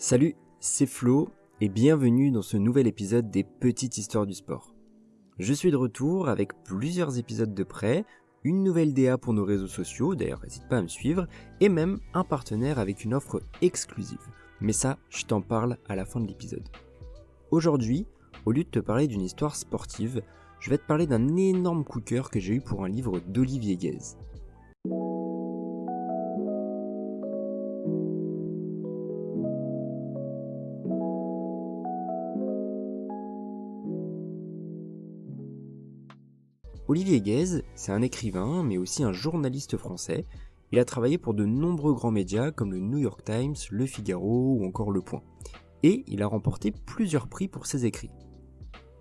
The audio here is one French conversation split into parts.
Salut, c'est Flo et bienvenue dans ce nouvel épisode des Petites Histoires du Sport. Je suis de retour avec plusieurs épisodes de près, une nouvelle DA pour nos réseaux sociaux, d'ailleurs n'hésite pas à me suivre, et même un partenaire avec une offre exclusive. Mais ça, je t'en parle à la fin de l'épisode. Aujourd'hui, au lieu de te parler d'une histoire sportive, je vais te parler d'un énorme coup de cœur que j'ai eu pour un livre d'Olivier Guèze. Olivier Guèze, c'est un écrivain, mais aussi un journaliste français. Il a travaillé pour de nombreux grands médias comme le New York Times, Le Figaro ou encore Le Point. Et il a remporté plusieurs prix pour ses écrits.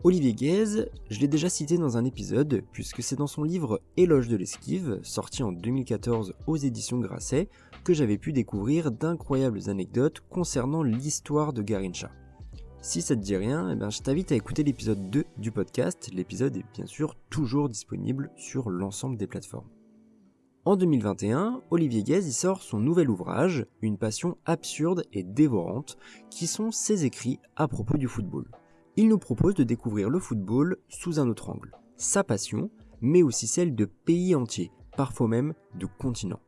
Olivier Guèze, je l'ai déjà cité dans un épisode, puisque c'est dans son livre Éloge de l'esquive, sorti en 2014 aux éditions Grasset, que j'avais pu découvrir d'incroyables anecdotes concernant l'histoire de Garrincha. Si ça te dit rien, je t'invite à écouter l'épisode 2 du podcast. L'épisode est bien sûr toujours disponible sur l'ensemble des plateformes. En 2021, Olivier Guèze y sort son nouvel ouvrage, Une passion absurde et dévorante, qui sont ses écrits à propos du football. Il nous propose de découvrir le football sous un autre angle, sa passion, mais aussi celle de pays entiers, parfois même de continents.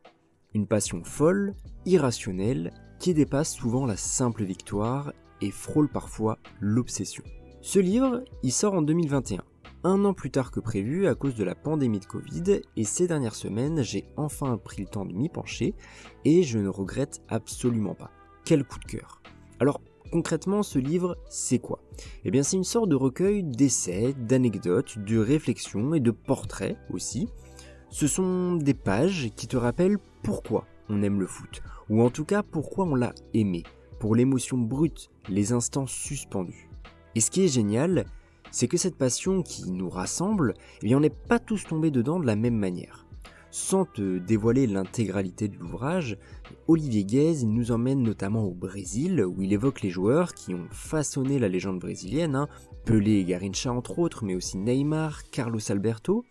Une passion folle, irrationnelle, qui dépasse souvent la simple victoire et frôle parfois l'obsession. Ce livre, il sort en 2021, un an plus tard que prévu à cause de la pandémie de Covid, et ces dernières semaines, j'ai enfin pris le temps de m'y pencher, et je ne regrette absolument pas. Quel coup de cœur. Alors, concrètement, ce livre, c'est quoi ? C'est une sorte de recueil d'essais, d'anecdotes, de réflexions et de portraits aussi. Ce sont des pages qui te rappellent pourquoi on aime le foot, ou en tout cas pourquoi on l'a aimé, pour l'émotion brute, les instants suspendus. Et ce qui est génial, c'est que cette passion qui nous rassemble, on n'est pas tous tombés dedans de la même manière. Sans te dévoiler l'intégralité de l'ouvrage, Olivier Guèze nous emmène notamment au Brésil, où il évoque les joueurs qui ont façonné la légende brésilienne, Pelé et Garrincha entre autres, mais aussi Neymar, Carlos Alberto.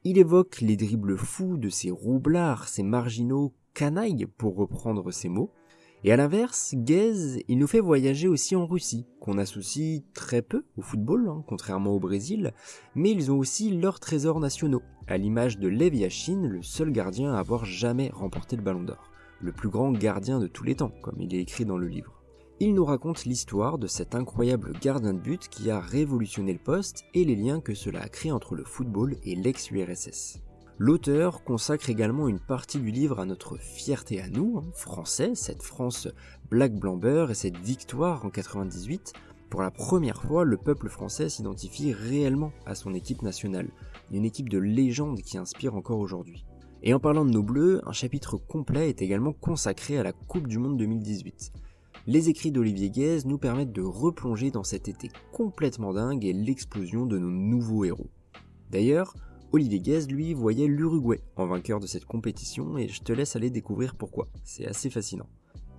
Il évoque les dribbles fous de ces roublards, ces marginaux canailles, pour reprendre ses mots. Et à l'inverse, Guèze, il nous fait voyager aussi en Russie, qu'on associe très peu au football, contrairement au Brésil, mais ils ont aussi leurs trésors nationaux, à l'image de Lev Yachine, le seul gardien à avoir jamais remporté le Ballon d'Or, le plus grand gardien de tous les temps, comme il est écrit dans le livre. Il nous raconte l'histoire de cet incroyable gardien de but qui a révolutionné le poste et les liens que cela a créé entre le football et l'ex-URSS. L'auteur consacre également une partie du livre à notre fierté à nous, Français, cette France black blanc beurre et cette victoire en 98. Pour la première fois, le peuple français s'identifie réellement à son équipe nationale, une équipe de légende qui inspire encore aujourd'hui. Et en parlant de nos bleus, un chapitre complet est également consacré à la Coupe du Monde 2018. Les écrits d'Olivier Guèze nous permettent de replonger dans cet été complètement dingue et l'explosion de nos nouveaux héros. D'ailleurs, Olivier Guèze, lui, voyait l'Uruguay en vainqueur de cette compétition et je te laisse aller découvrir pourquoi, c'est assez fascinant.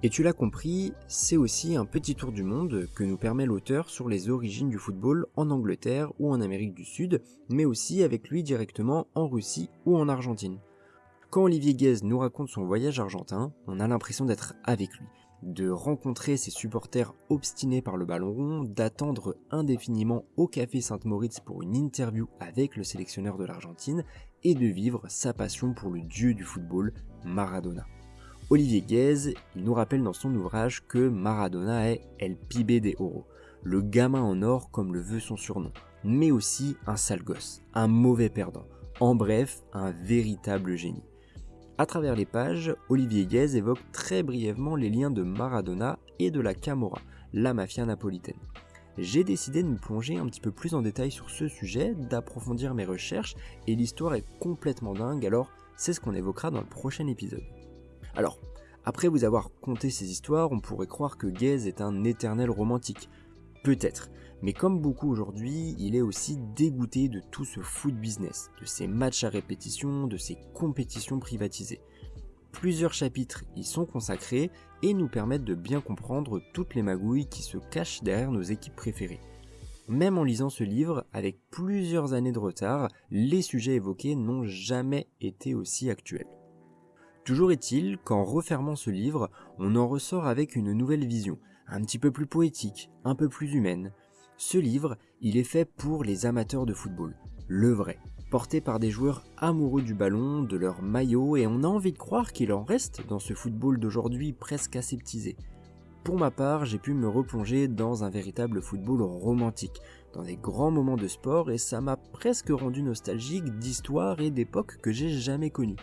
Et tu l'as compris, c'est aussi un petit tour du monde que nous permet l'auteur sur les origines du football en Angleterre ou en Amérique du Sud, mais aussi avec lui directement en Russie ou en Argentine. Quand Olivier Guèze nous raconte son voyage argentin, on a l'impression d'être avec lui, de rencontrer ses supporters obstinés par le ballon rond, d'attendre indéfiniment au Café Sainte-Moritz pour une interview avec le sélectionneur de l'Argentine et de vivre sa passion pour le dieu du football, Maradona. Olivier Guèze, il nous rappelle dans son ouvrage que Maradona est El Pibe de Oro, le gamin en or comme le veut son surnom, mais aussi un sale gosse, un mauvais perdant, en bref, un véritable génie. À travers les pages, Olivier Guèze évoque très brièvement les liens de Maradona et de la Camorra, la mafia napolitaine. J'ai décidé de me plonger un petit peu plus en détail sur ce sujet, d'approfondir mes recherches, et l'histoire est complètement dingue, alors c'est ce qu'on évoquera dans le prochain épisode. Alors, après vous avoir conté ces histoires, on pourrait croire que Guèze est un éternel romantique. Peut-être, mais comme beaucoup aujourd'hui, il est aussi dégoûté de tout ce foot business, de ces matchs à répétition, de ces compétitions privatisées. Plusieurs chapitres y sont consacrés et nous permettent de bien comprendre toutes les magouilles qui se cachent derrière nos équipes préférées. Même en lisant ce livre, avec plusieurs années de retard, les sujets évoqués n'ont jamais été aussi actuels. Toujours est-il qu'en refermant ce livre, on en ressort avec une nouvelle vision, un petit peu plus poétique, un peu plus humaine. Ce livre, il est fait pour les amateurs de football, le vrai, porté par des joueurs amoureux du ballon, de leur maillot, et on a envie de croire qu'il en reste dans ce football d'aujourd'hui presque aseptisé. Pour ma part, j'ai pu me replonger dans un véritable football romantique, dans des grands moments de sport, et ça m'a presque rendu nostalgique d'histoires et d'époques que j'ai jamais connues.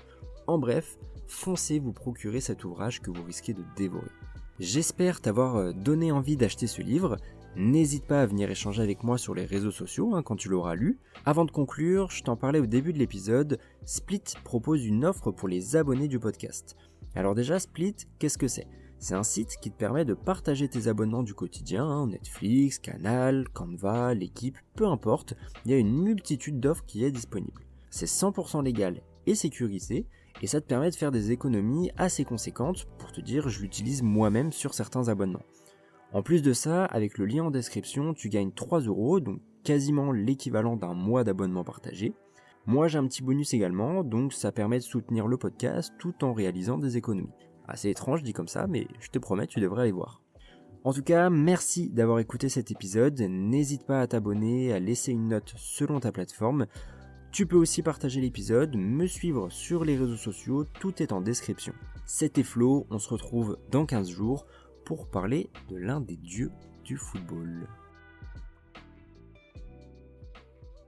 En bref, foncez vous procurer cet ouvrage que vous risquez de dévorer. J'espère t'avoir donné envie d'acheter ce livre. N'hésite pas à venir échanger avec moi sur les réseaux sociaux quand tu l'auras lu. Avant de conclure, je t'en parlais au début de l'épisode, Split propose une offre pour les abonnés du podcast. Alors déjà, Split, qu'est-ce que c'est ? C'est un site qui te permet de partager tes abonnements du quotidien, Netflix, Canal, Canva, l'équipe, peu importe, il y a une multitude d'offres qui est disponible. C'est 100% légal et sécurisé, et ça te permet de faire des économies assez conséquentes, pour te dire, je l'utilise moi-même sur certains abonnements. En plus de ça, avec le lien en description, tu gagnes 3€, donc quasiment l'équivalent d'un mois d'abonnement partagé. Moi j'ai un petit bonus également, donc ça permet de soutenir le podcast tout en réalisant des économies. Assez étrange dit comme ça, mais je te promets, tu devrais aller voir. En tout cas, merci d'avoir écouté cet épisode, n'hésite pas à t'abonner, à laisser une note selon ta plateforme. Tu peux aussi partager l'épisode, me suivre sur les réseaux sociaux, tout est en description. C'était Flo, on se retrouve dans 15 jours pour parler de l'un des dieux du football.